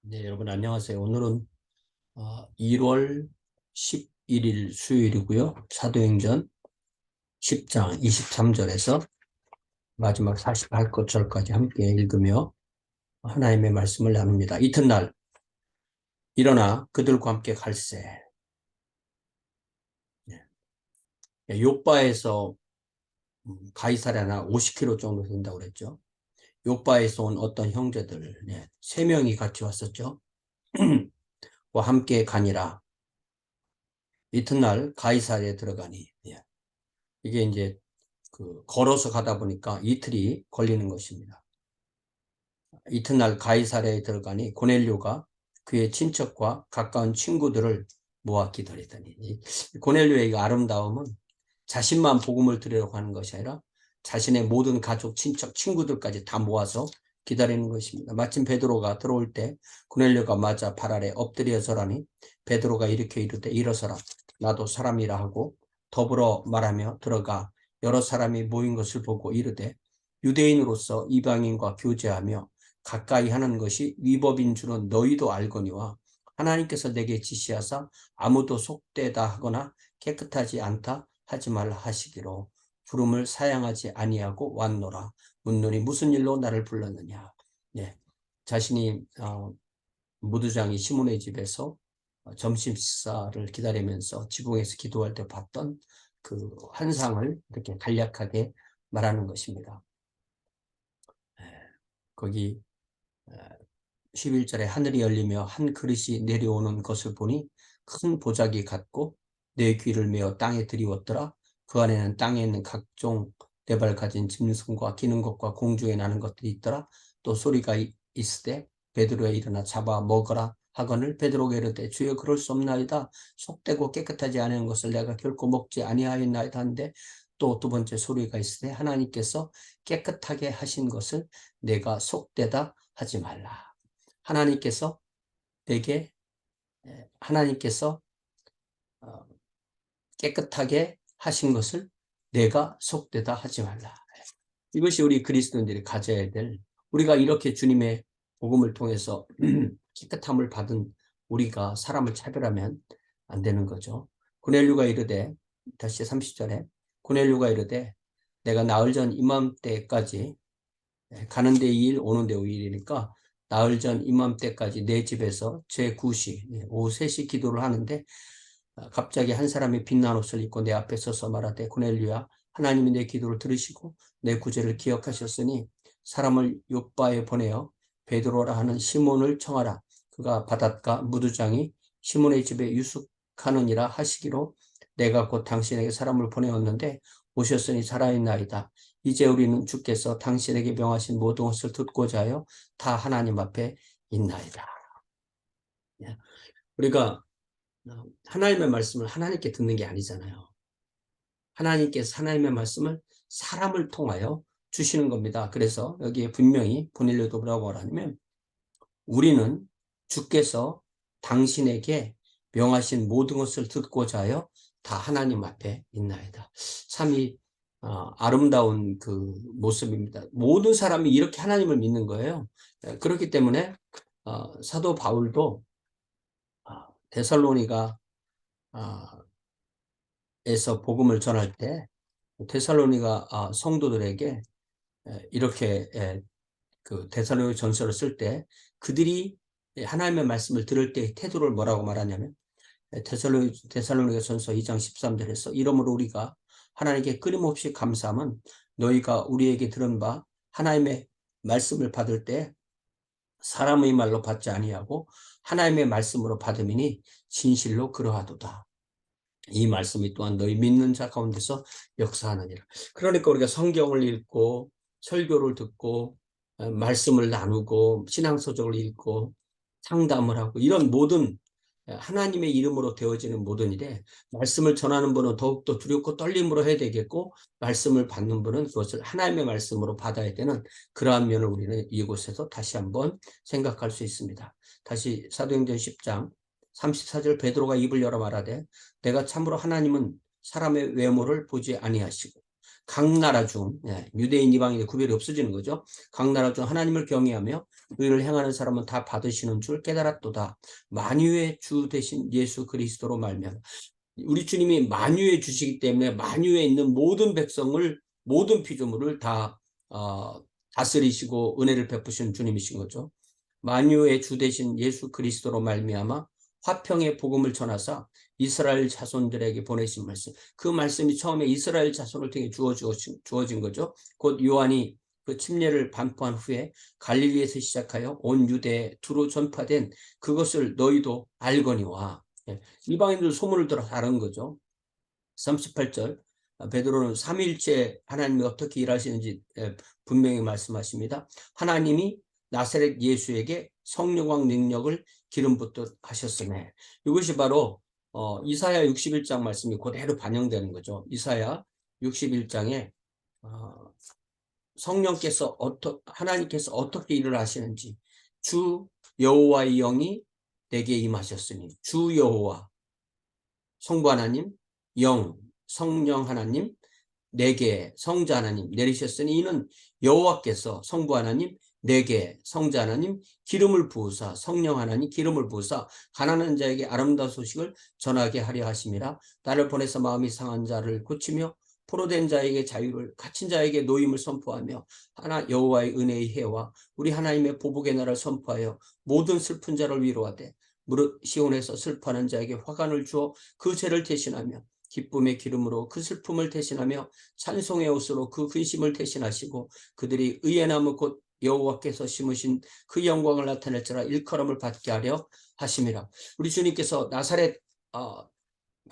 네, 여러분 안녕하세요. 오늘은 1월 11일 수요일이고요. 사도행전 10장 23절에서 마지막 48절까지 함께 읽으며 하나님의 말씀을 나눕니다. 이튿날 일어나 그들과 함께 갈새. 욥바에서 가이사랴나 50km 정도 된다고 그랬죠. 욥바에서 온 어떤 형제들, 세 명이 같이 왔었죠. 와 함께 가니라. 이튿날 가이사랴에 들어가니. 이게 이제 걸어서 가다 보니까 이틀이 걸리는 것입니다. 이튿날 가이사랴에 들어가니 고넬료가 그의 친척과 가까운 친구들을 모아 기다리더니, 고넬료의 이 아름다움은 자신만 복음을 들으려고 하는 것이 아니라 자신의 모든 가족, 친척, 친구들까지 다 모아서 기다리는 것입니다. 마침 베드로가 들어올 때 고넬료가 맞아 발 아래 엎드려 서라니 베드로가 이렇게 이르되 일어서라, 나도 사람이라 하고 더불어 말하며 들어가 여러 사람이 모인 것을 보고 이르되 유대인으로서 이방인과 교제하며 가까이 하는 것이 위법인 줄은 너희도 알거니와 하나님께서 내게 지시하사 아무도 속되다 하거나 깨끗하지 않다 하지 말라 하시기로 부름을 사양하지 아니하고 왔노라. 묻노니 무슨 일로 나를 불렀느냐. 네, 자신이 무두장이 시몬의 집에서 점심 식사를 기다리면서 지붕에서 기도할 때 봤던 그 환상을 이렇게 간략하게 말하는 것입니다. 거기 11절에 하늘이 열리며 한 그릇이 내려오는 것을 보니 큰 보자기 같고 내 귀를 메어 땅에 들이웠더라. 그 안에는 땅에 있는 각종 네발 가진 짐승과 기는 것과 공중에 나는 것들이 있더라. 또 소리가 있으되 베드로에 일어나 잡아 먹으라 하거늘 베드로가 이르되 주여 그럴 수 없나이다. 속되고 깨끗하지 않은 것을 내가 결코 먹지 아니하였나이다 하는데 또 두 번째 소리가 있으되 하나님께서 깨끗하게 하신 것을 내가 속되다 하지 말라. 하나님께서 내게 하나님께서 깨끗하게 하신 것을 내가 속되다 하지 말라. 이것이 우리 그리스도인들이 가져야 될, 우리가 이렇게 주님의 복음을 통해서 깨끗함을 받은 우리가 사람을 차별하면 안 되는 거죠. 고넬료가 이르되, 다시 30절에 고넬료가 이르되 내가 나흘 전 이맘때까지, 가는 데 2일 오는 데 5일이니까 나흘 전 이맘때까지 내 집에서 제9시 오후 3시 기도를 하는데 갑자기 한 사람이 빛난 옷을 입고 내 앞에 서서 말하되 고넬료야, 하나님이 내 기도를 들으시고 내 구제를 기억하셨으니 사람을 욥바에 보내어 베드로라 하는 시몬을 청하라. 그가 바닷가 무두장이 시몬의 집에 유숙하느니라 하시기로 내가 곧 당신에게 사람을 보내었는데 오셨으니 살아있나이다. 이제 우리는 주께서 당신에게 명하신 모든 것을 듣고자 하여 다 하나님 앞에 있나이다. 우리가 하나님의 말씀을 하나님께 듣는 게 아니잖아요. 하나님께서 하나님의 말씀을 사람을 통하여 주시는 겁니다. 그래서 여기에 분명히 고넬료도 뭐라고 말하냐면 우리는 주께서 당신에게 명하신 모든 것을 듣고자 하여 다 하나님 앞에 있나이다. 참이 아름다운 그 모습입니다. 모든 사람이 이렇게 하나님을 믿는 거예요. 그렇기 때문에 사도 바울도 데살로니가 에서 복음을 전할 때 데살로니가 성도들에게 이렇게 그 데살로니가 전서를 쓸 때 그들이 하나님의 말씀을 들을 때의 태도를 뭐라고 말하냐면 데살로니가 전서 2장 13절에서 이러므로 우리가 하나님께 끊임없이 감사함은 너희가 우리에게 들은 바 하나님의 말씀을 받을 때 사람의 말로 받지 아니하고 하나님의 말씀으로 받음이니 진실로 그러하도다. 이 말씀이 또한 너희 믿는 자 가운데서 역사하느니라. 그러니까 우리가 성경을 읽고 설교를 듣고 말씀을 나누고 신앙서적을 읽고 상담을 하고 이런 모든 하나님의 이름으로 되어지는 모든 일에 말씀을 전하는 분은 더욱더 두렵고 떨림으로 해야 되겠고 말씀을 받는 분은 그것을 하나님의 말씀으로 받아야 되는 그러한 면을 우리는 이곳에서 다시 한번 생각할 수 있습니다. 다시 사도행전 10장 34절 베드로가 입을 열어 말하되 내가 참으로 하나님은 사람의 외모를 보지 아니하시고 각 나라 중 유대인 이방인의 구별이 없어지는 거죠. 각 나라 중 하나님을 경외하며 의를 행하는 사람은 다 받으시는 줄 깨달았도다. 만유의 주 되신 예수 그리스도로 말미암아. 우리 주님이 만유의 주시기 때문에 만유에 있는 모든 백성을 모든 피조물을 다 다스리시고 은혜를 베푸시는 주님이신 거죠. 만유의 주 되신 예수 그리스도로 말미암아 화평의 복음을 전하사 이스라엘 자손들에게 보내신 말씀. 그 말씀이 처음에 이스라엘 자손을 통해 주어진 거죠. 곧 요한이 그 침례를 반포한 후에 갈릴리에서 시작하여 온 유대에 두루 전파된 그것을 너희도 알거니와. 이방인들 소문을 들어 다른 거죠. 38절 베드로는 삼위일체 하나님이 어떻게 일하시는지 분명히 말씀하십니다. 하나님이 나사렛 예수에게 성령과 능력을 기름 붓듯 하셨으네. 이것이 바로 이사야 61장 말씀이 그대로 반영되는 거죠. 이사야 61장에 성령께서 하나님께서 어떻게 일을 하시는지, 주 여호와의 영이 내게 임하셨으니, 주 여호와 성부 하나님, 영 성령 하나님, 내게 성자 하나님 내리셨으니 이는 여호와께서 성부 하나님, 내게 성자 하나님 기름을 부으사, 성령 하나님 기름을 부으사 가난한 자에게 아름다운 소식을 전하게 하려 하심이라. 나를 보내서 마음이 상한 자를 고치며 포로된 자에게 자유를, 갇힌 자에게 노임을 선포하며 여호와의 은혜의 해와 우리 하나님의 보복의 날을 선포하여 모든 슬픈 자를 위로하되 무릇 시온에서 슬퍼하는 자에게 화관을 주어 그 죄를 대신하며 기쁨의 기름으로 그 슬픔을 대신하며 찬송의 옷으로 그 근심을 대신하시고 그들이 의의 나무 곧 여호와께서 심으신 그 영광을 나타낼지라 일컬음을 받게 하려 하심이라. 우리 주님께서 나사렛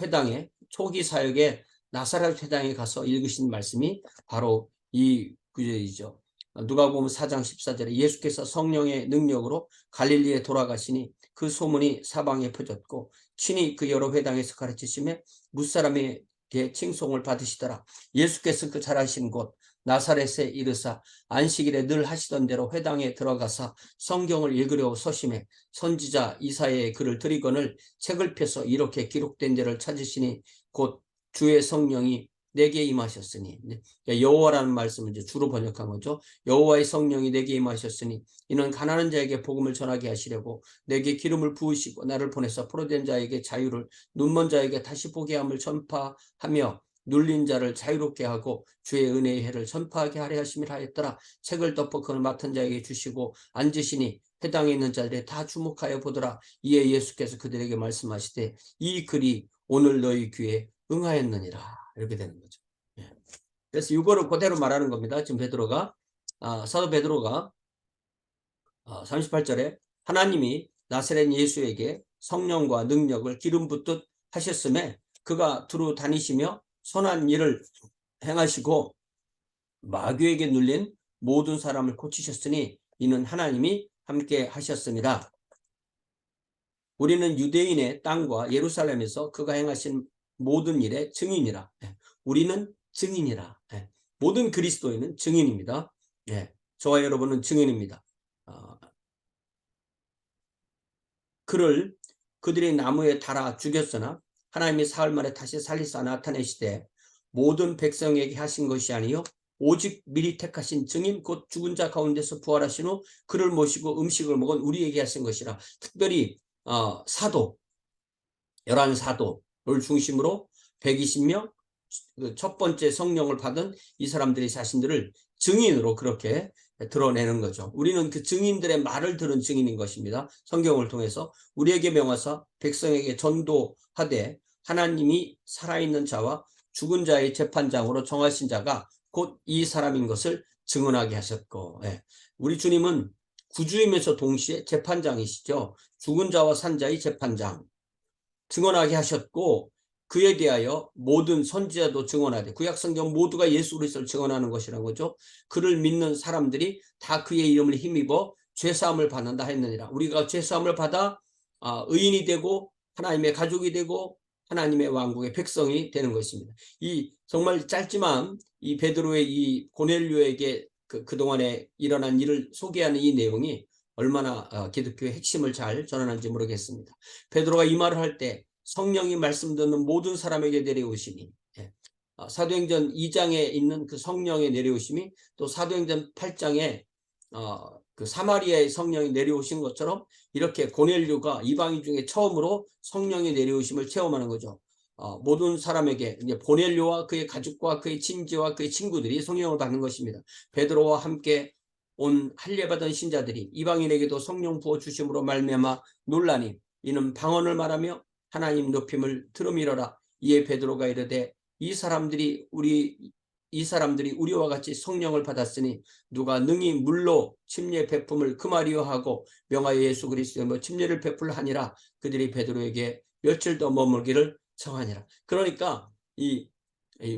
회당에 초기 사역에 나사렛 회당에 가서 읽으신 말씀이 바로 이 구절이죠. 누가복음 4장 14절에 예수께서 성령의 능력으로 갈릴리에 돌아가시니 그 소문이 사방에 퍼졌고 친히 그 여러 회당에서 가르치심에 무사람에 대해 칭송을 받으시더라. 예수께서 그 잘하신 곳 나사렛에 이르사 안식일에 늘 하시던 대로 회당에 들어가서 성경을 읽으려고 서심해 선지자 이사야의 글을 들이거늘 책을 펴서 이렇게 기록된 데를 찾으시니 곧 주의 성령이 내게 임하셨으니. 여호와라는 말씀을 이제 주로 번역한 거죠. 여호와의 성령이 내게 임하셨으니 이는 가난한 자에게 복음을 전하게 하시려고 내게 기름을 부으시고 나를 보내서 포로된 자에게 자유를, 눈먼 자에게 다시 보게 함을 전파하며 눌린 자를 자유롭게 하고 주의 은혜의 해를 전파하게 하려 하심이라 하였더라. 책을 덮어 그걸 맡은 자에게 주시고 앉으시니 회당에 있는 자들이 다 주목하여 보더라. 이에 예수께서 그들에게 말씀하시되 이 글이 오늘 너희 귀에 응하였느니라. 이렇게 되는 거죠. 그래서 이거를 그대로 말하는 겁니다. 지금 사도 베드로가 38절에 하나님이 나사렛 예수에게 성령과 능력을 기름 붓듯 하셨음에 그가 두루 다니시며 선한 일을 행하시고 마귀에게 눌린 모든 사람을 고치셨으니 이는 하나님이 함께 하셨습니다. 우리는 유대인의 땅과 예루살렘에서 그가 행하신 모든 일의 증인이라. 우리는 증인이라. 모든 그리스도인은 증인입니다. 저와 여러분은 증인입니다. 그를 그들이 나무에 달아 죽였으나 하나님이 사흘 만에 다시 살리사 나타내시되 모든 백성에게 하신 것이 아니요 오직 미리 택하신 증인 곧 죽은 자 가운데서 부활하신 후 그를 모시고 음식을 먹은 우리에게 하신 것이라. 특별히 사도 11사도를 중심으로 120명 첫 번째 성령을 받은 이 사람들이 자신들을 증인으로 그렇게 드러내는 거죠. 우리는 그 증인들의 말을 들은 증인인 것입니다. 성경을 통해서 우리에게 명하사 백성에게 전도하되 하나님이 살아있는 자와 죽은 자의 재판장으로 정하신 자가 곧 이 사람인 것을 증언하게 하셨고, 우리 주님은 구주이면서 동시에 재판장이시죠. 죽은 자와 산 자의 재판장 증언하게 하셨고 그에 대하여 모든 선지자도 증언하되 구약성경 모두가 예수 그리스도를 증언하는 것이라는 거죠. 그를 믿는 사람들이 다 그의 이름을 힘입어 죄사함을 받는다 했느니라. 우리가 죄사함을 받아 의인이 되고 하나님의 가족이 되고 하나님의 왕국의 백성이 되는 것입니다. 이 정말 짧지만 이 베드로의 이 고넬료에게 그동안에 일어난 일을 소개하는 이 내용이 얼마나 기독교의 핵심을 잘 전하는지 모르겠습니다. 베드로가 이 말을 할 때 성령이 말씀 듣는 모든 사람에게 내려오시니 사도행전 2장에 있는 그 성령의 내려오심이 또 사도행전 8장에 그 사마리아의 성령이 내려오신 것처럼 이렇게 고넬료가 이방인 중에 처음으로 성령의 내려오심을 체험하는 거죠. 모든 사람에게 이제 고넬료와 그의 가족과 그의 친지와 그의 친구들이 성령을 받는 것입니다. 베드로와 함께 온 할례받은 신자들이 이방인에게도 성령 부어 주심으로 말미암아 놀라니 이는 방언을 말하며 하나님 높임을 들음이러라. 이에 베드로가 이르되 이 사람들이 우리와 같이 성령을 받았으니 누가 능히 물로 침례 베품을 금하리요 하고 명하여 예수 그리스도의 침례를 베풀하니라. 그들이 베드로에게 며칠 더 머물기를 청하니라. 그러니까 이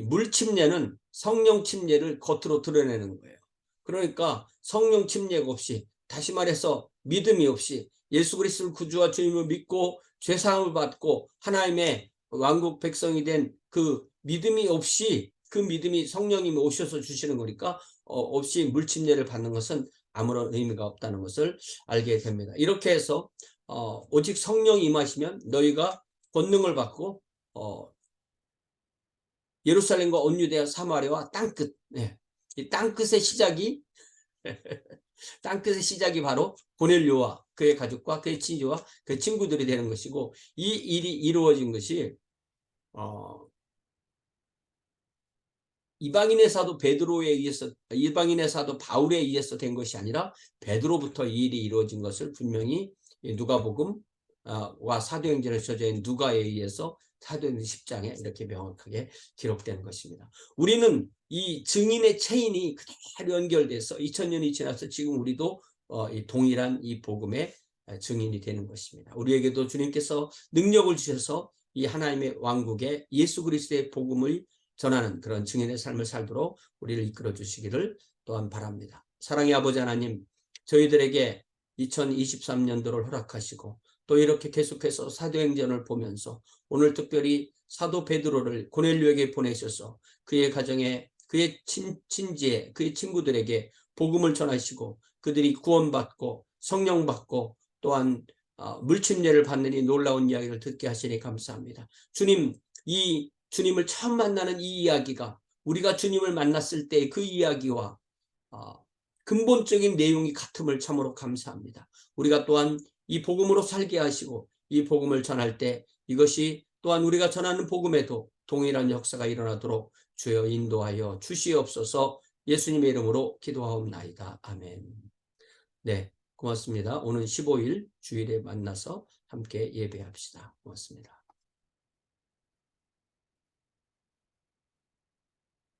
물 침례는 성령 침례를 겉으로 드러내는 거예요. 그러니까 성령 침례가 없이, 다시 말해서 믿음이 없이 예수 그리스도를 구주와 주님을 믿고 죄사함을 받고 하나님의 왕국 백성이 된 그 믿음이 없이, 그 믿음이 성령님이 오셔서 주시는 거니까 없이 물 침례를 받는 것은 아무런 의미가 없다는 것을 알게 됩니다. 이렇게 해서 오직 성령이 임하시면 너희가 권능을 받고 예루살렘과 온 유대와 사마리아와 땅끝, 이 땅끝의 시작이 땅끝의 시작이 바로 고넬료와 그의 가족과 그의 친지와 그의 친구들이 되는 것이고, 이 일이 이루어진 것이 이방인의 사도 베드로에 의해서, 이방인의 사도 바울에 의해서 된 것이 아니라 베드로부터 이 일이 이루어진 것을 분명히 누가복음과 사도행전에 써져 있는 누가에 의해서 사도행전 10장에 이렇게 명확하게 기록된 것입니다. 우리는 이 증인의 체인이 그대로 연결돼서 2000년이 지나서 지금 우리도 이 동일한 이 복음의 증인이 되는 것입니다. 우리에게도 주님께서 능력을 주셔서 이 하나님의 왕국의 예수 그리스도의 복음을 전하는 그런 증인의 삶을 살도록 우리를 이끌어 주시기를 또한 바랍니다. 사랑의 아버지 하나님, 저희들에게 2023년도를 허락하시고 또 이렇게 계속해서 사도행전을 보면서 오늘 특별히 사도 베드로를 고넬료에게 보내셔서 그의 가정에, 그의 친지에, 그의 친구들에게 복음을 전하시고 그들이 구원받고 성령받고 또한 물침례를 받는 이 놀라운 이야기를 듣게 하시니 감사합니다. 주님, 이 주님을 처음 만나는 이 이야기가 우리가 주님을 만났을 때 그 이야기와 근본적인 내용이 같음을 참으로 감사합니다. 우리가 또한 이 복음으로 살게 하시고 이 복음을 전할 때 이것이 또한 우리가 전하는 복음에도 동일한 역사가 일어나도록 주여 인도하여 주시옵소서. 예수님의 이름으로 기도하옵나이다. 아멘. 네, 고맙습니다. 오늘 15일 주일에 만나서 함께 예배합시다. 고맙습니다.